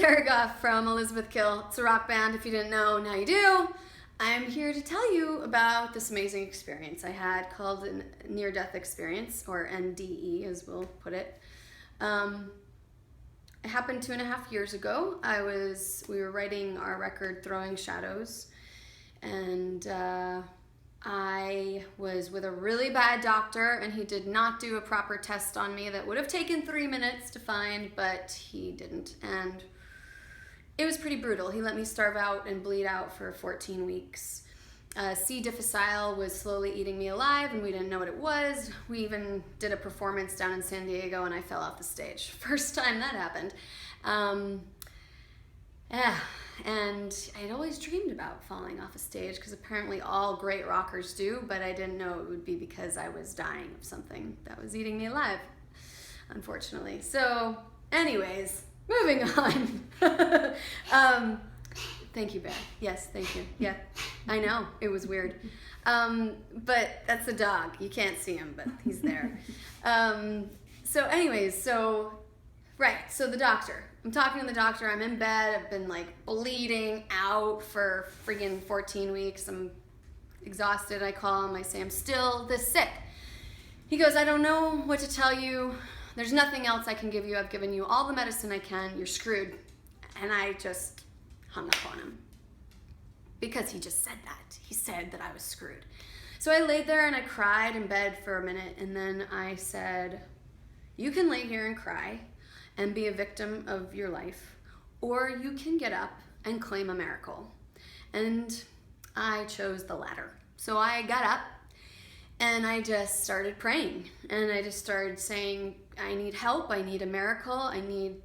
Sarah Goff from Elizabeth Kill. It's a rock band. If you didn't know, now you do. I'm here to tell you about this amazing experience I had called a near-death experience, or NDE as we'll put it. It happened 2.5 years ago. We were writing our record Throwing Shadows, and I was with a really bad doctor, and he did not do a proper test on me that would have taken 3 minutes to find, but he didn't, and it was pretty brutal. He let me starve out and bleed out for 14 weeks. C. difficile was slowly eating me alive, and we didn't know what it was. We even did a performance down in San Diego, and I fell off the stage. First time that happened. And I had always dreamed about falling off a stage, because apparently all great rockers do, but I didn't know it would be because I was dying of something that was eating me alive, unfortunately. So, anyways, moving on. Thank you, Bear. Yes, thank you. Yeah, I know, it was weird. But that's the dog. You can't see him, but he's there. So the doctor. I'm talking to the doctor. I'm in bed. I've been like bleeding out for friggin' 14 weeks. I'm exhausted. I call him. I say, I'm still this sick. He goes, I don't know what to tell you. There's nothing else I can give you. I've given you all the medicine I can. You're screwed. And I just hung up on him because he just said that. He said that I was screwed. So I laid there and I cried in bed for a minute, and then I said, you can lay here and cry and be a victim of your life, or you can get up and claim a miracle. And I chose the latter. So I got up and I just started praying, and I just started saying, I need help, I need a miracle, I need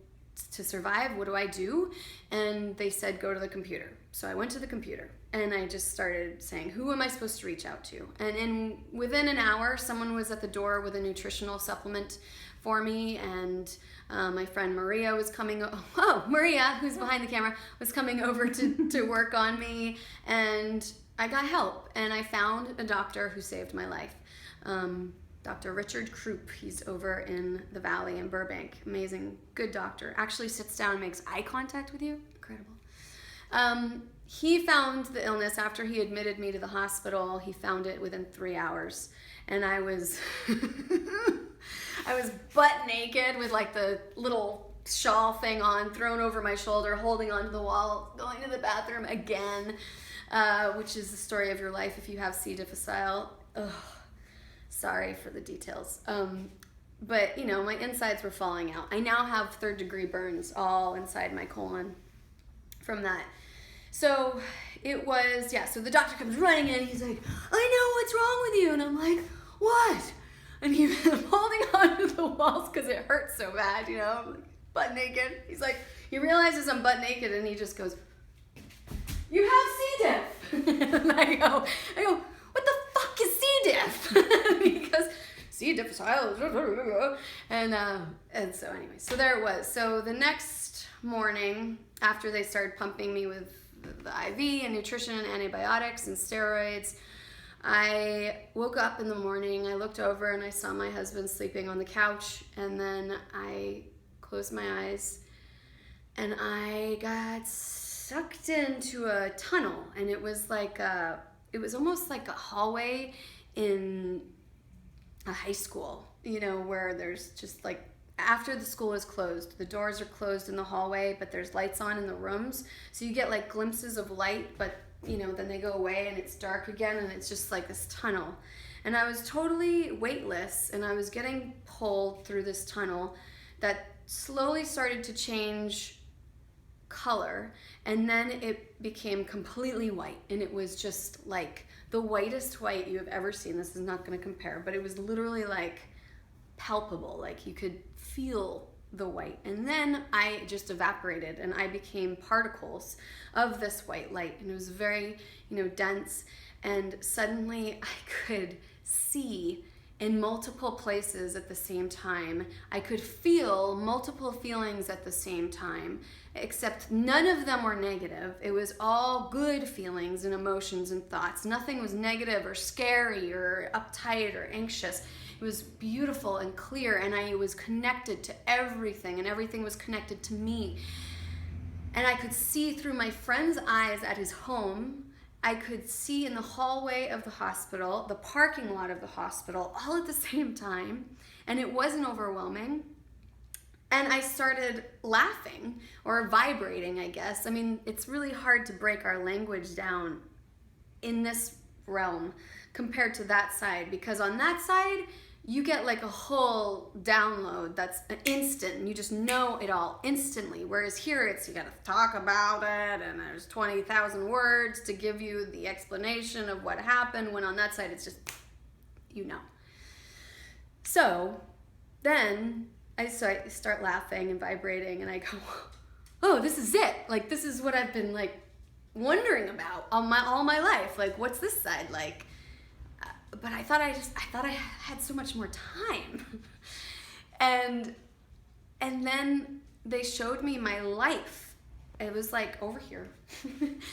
to survive, what do I do? And they said, go to the computer. So I went to the computer and I just started saying, who am I supposed to reach out to? And within an hour, someone was at the door with a nutritional supplement for me, and my friend Maria was coming, Maria, who's behind the camera, was coming over to work on me, and I got help, and I found a doctor who saved my life. Dr. Richard Krupp, he's over in the Valley in Burbank. Amazing, good doctor. Actually sits down and makes eye contact with you. Incredible. He found the illness after he admitted me to the hospital. He found it within 3 hours. And I was, I was butt naked with like the little shawl thing on, thrown over my shoulder, holding onto the wall, going to the bathroom again, which is the story of your life if you have C. difficile. Ugh. Sorry for the details. But, you know, my insides were falling out. I now have 3rd-degree burns all inside my colon from that. So it was, so the doctor comes running in. He's like, I know what's wrong with you. And I'm like, what? And he's holding onto the walls because it hurts so bad, you know, I'm like, butt naked. He's like, he realizes I'm butt naked, and he just goes, you have C. diff. And I go, what the fuck is C. diff? Because C. difficile. And so anyway, so there it was. So the next morning, after they started pumping me with the IV and nutrition and antibiotics and steroids, I woke up in the morning, I looked over and I saw my husband sleeping on the couch, and then I closed my eyes and I got sucked into a tunnel, and it was almost like a hallway in a high school, you know, where there's just like, after the school is closed, the doors are closed in the hallway, but there's lights on in the rooms. So you get like glimpses of light, but you know, then they go away and it's dark again, and it's just like this tunnel. And I was totally weightless, and I was getting pulled through this tunnel that slowly started to change color, and then it became completely white, and it was just like the whitest white you have ever seen. This is not going to compare, but it was literally like palpable, like you could feel the white. And then I just evaporated, and I became particles of this white light, and it was very, you know, dense, and suddenly I could see in multiple places at the same time. I could feel multiple feelings at the same time, except none of them were negative. It was all good feelings and emotions and thoughts. Nothing was negative or scary or uptight or anxious. It was beautiful and clear, and I was connected to everything, and everything was connected to me. And I could see through my friend's eyes at his home. I could see in the hallway of the hospital, the parking lot of the hospital, all at the same time. And it wasn't overwhelming. And I started laughing, or vibrating, I guess. I mean, it's really hard to break our language down in this realm compared to that side, because on that side, you get like a whole download that's an instant, and you just know it all instantly. Whereas here, it's you gotta talk about it, and there's 20,000 words to give you the explanation of what happened, when on that side, it's just, you know. So then I start laughing and vibrating, and I go, oh, this is it. Like, this is what I've been like wondering about all my life. Like, what's this side like? But I thought I had so much more time. and then they showed me my life. It was like over here.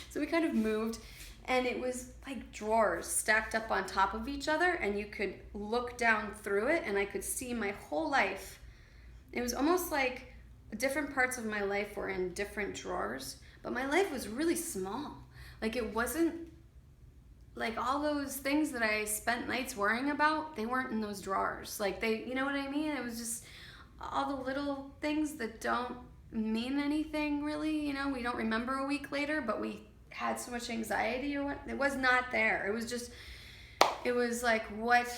So we kind of moved, and it was like drawers stacked up on top of each other, and you could look down through it, and I could see my whole life. It was almost like different parts of my life were in different drawers, but my life was really small. Like, it wasn't like all those things that I spent nights worrying about, they weren't in those drawers. Like, they, you know what I mean? It was just all the little things that don't mean anything really, you know, we don't remember a week later, but we had so much anxiety or what, it was not there. It was just, it was like what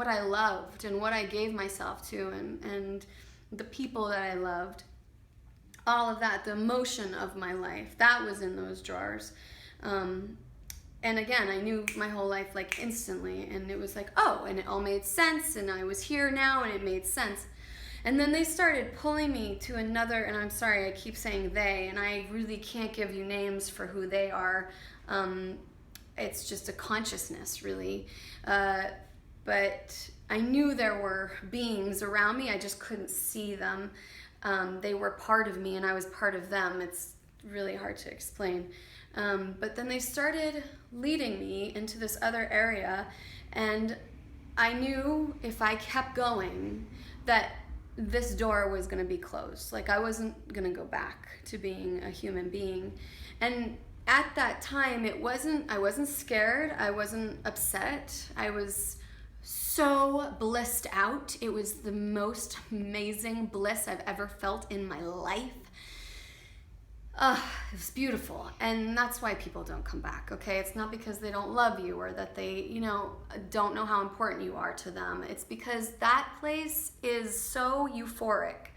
I loved and what I gave myself to, and the people that I loved, all of that, the emotion of my life, that was in those drawers. And again, I knew my whole life like instantly, and it was like, oh, and it all made sense, and I was here now, and it made sense. And then they started pulling me to another, and I'm sorry, I keep saying they, and I really can't give you names for who they are. It's just a consciousness, really. But I knew there were beings around me, I just couldn't see them. They were part of me, and I was part of them. It's really hard to explain. But then they started leading me into this other area, and I knew if I kept going that this door was going to be closed. Like, I wasn't going to go back to being a human being. And at that time, I wasn't scared, I wasn't upset, I was so blissed out. It was the most amazing bliss I've ever felt in my life. It was beautiful, and that's why people don't come back, okay? It's not because they don't love you or that they, you know, don't know how important you are to them. It's because that place is so euphoric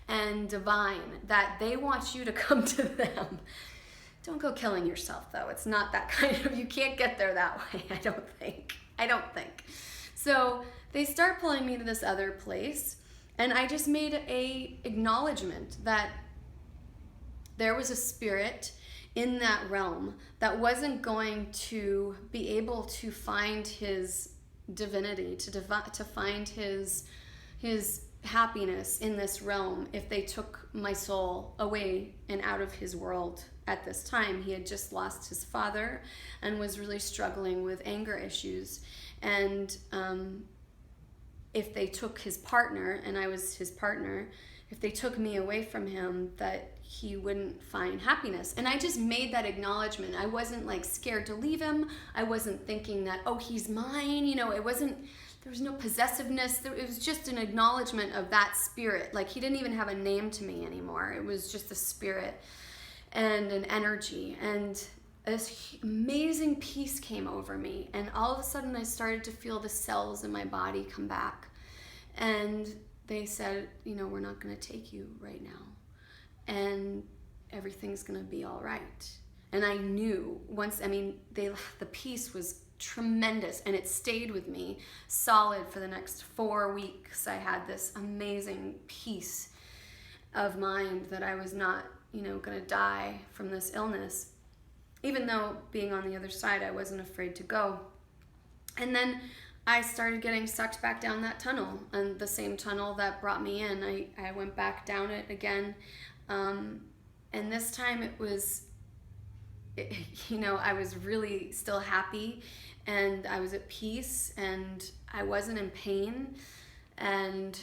and divine that they want you to come to them. Don't go killing yourself, though. It's not that kind of, you can't get there that way, I don't think. So they start pulling me to this other place, and I just made a acknowledgement that there was a spirit in that realm that wasn't going to be able to find his divinity, to find his happiness in this realm if they took my soul away and out of his world. At this time, he had just lost his father and was really struggling with anger issues. And if they took his partner, and I was his partner, if they took me away from him, that he wouldn't find happiness. And I just made that acknowledgement. I wasn't like scared to leave him. I wasn't thinking that, oh, he's mine. You know, there was no possessiveness. It was just an acknowledgement of that spirit. Like, he didn't even have a name to me anymore. It was just a spirit and an energy. And this amazing peace came over me. And all of a sudden I started to feel the cells in my body come back. And they said, you know, we're not going to take you right now, and everything's going to be all right. And I knew the peace was tremendous, and it stayed with me solid for the next 4 weeks. I had this amazing peace of mind that I was not, you know, going to die from this illness, even though being on the other side, I wasn't afraid to go. And then I started getting sucked back down that tunnel, and the same tunnel that brought me in, I went back down it again. And this time I was really still happy, and I was at peace, and I wasn't in pain. And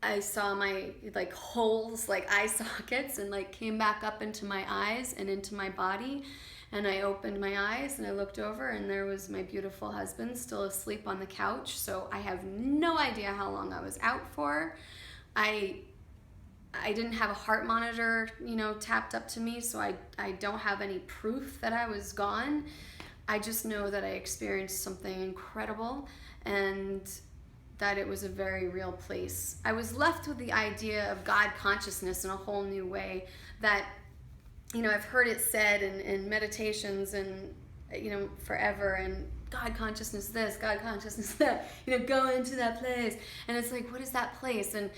I saw my like holes, like eye sockets, and like came back up into my eyes and into my body. And I opened my eyes and I looked over, and there was my beautiful husband still asleep on the couch. So I have no idea how long I was out for. I didn't have a heart monitor, tapped up to me, so I don't have any proof that I was gone. I just know that I experienced something incredible, and that it was a very real place. I was left with the idea of God consciousness in a whole new way that, I've heard it said in meditations and, forever, and God consciousness this, God consciousness that, go into that place. And it's like, what is that place? And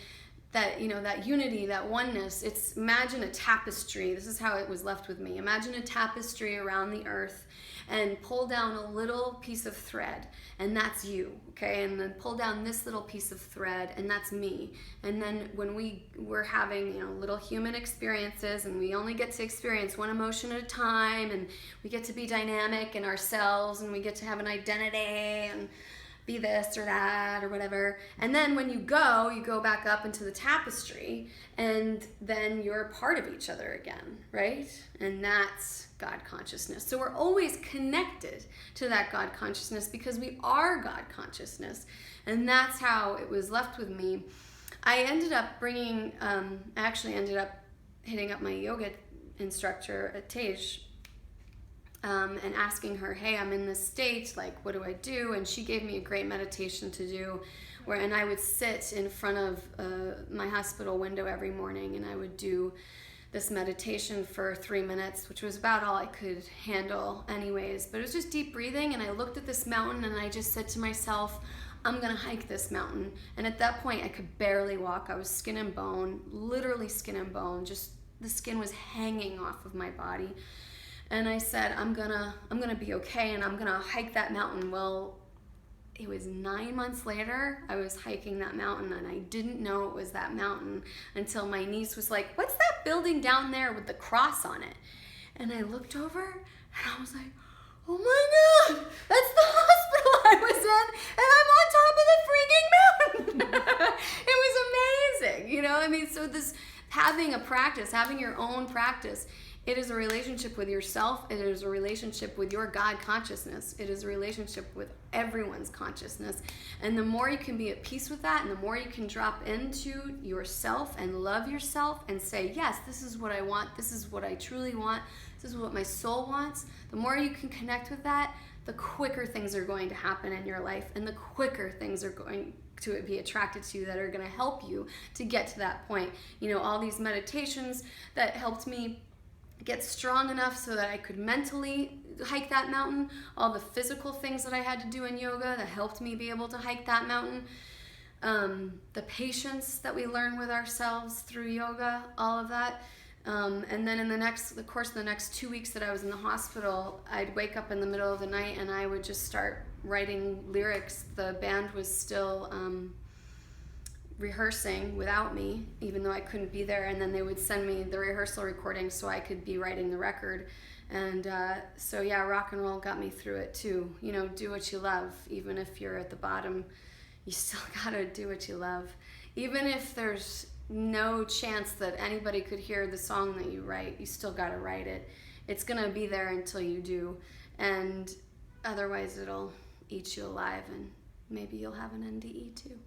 that, that unity, that oneness, imagine a tapestry. This is how it was left with me. Imagine a tapestry around the earth, and pull down a little piece of thread, and that's you, okay? And then pull down this little piece of thread, and that's me. And then when we're having, little human experiences, and we only get to experience one emotion at a time, and we get to be dynamic in ourselves, and we get to have an identity, and be this or that or whatever. And then when you go back up into the tapestry, and then you're part of each other again, right? And that's God consciousness. So we're always connected to that God consciousness because we are God consciousness. And that's how it was left with me. I ended up hitting up my yoga instructor at Tej, and asking her, hey, I'm in this state, like, what do I do? And she gave me a great meditation to do, and I would sit in front of my hospital window every morning, and I would do this meditation for 3 minutes, which was about all I could handle anyways. But it was just deep breathing, and I looked at this mountain, and I just said to myself, I'm gonna hike this mountain. And at that point, I could barely walk. I was skin and bone, literally skin and bone, just the skin was hanging off of my body. And I said, I'm gonna be okay, and I'm gonna hike that mountain. Well, it was 9 months later, I was hiking that mountain, and I didn't know it was that mountain until my niece was like, what's that building down there with the cross on it? And I looked over, and I was like, oh my God, that's the hospital I was in, and I'm on top of the freaking mountain. It was amazing, so this having a practice, having your own practice, it is a relationship with yourself. It is a relationship with your God consciousness. It is a relationship with everyone's consciousness. And the more you can be at peace with that, and the more you can drop into yourself and love yourself and say, yes, this is what I want. This is what I truly want. This is what my soul wants. The more you can connect with that, the quicker things are going to happen in your life, and the quicker things are going to be attracted to you that are going to help you to get to that point. All these meditations that helped me get strong enough so that I could mentally hike that mountain, all the physical things that I had to do in yoga that helped me be able to hike that mountain, the patience that we learn with ourselves through yoga, all of that. And then in the course of the next 2 weeks that I was in the hospital, I'd wake up in the middle of the night and I would just start writing lyrics. The band was still rehearsing without me, even though I couldn't be there, and then they would send me the rehearsal recording so I could be writing the record. And so yeah, rock and roll got me through it too. Do what you love. Even if you're at the bottom, you still gotta do what you love. Even if there's no chance that anybody could hear the song that you write, you still gotta write it. It's gonna be there until you do, and otherwise it'll eat you alive, and maybe you'll have an NDE too.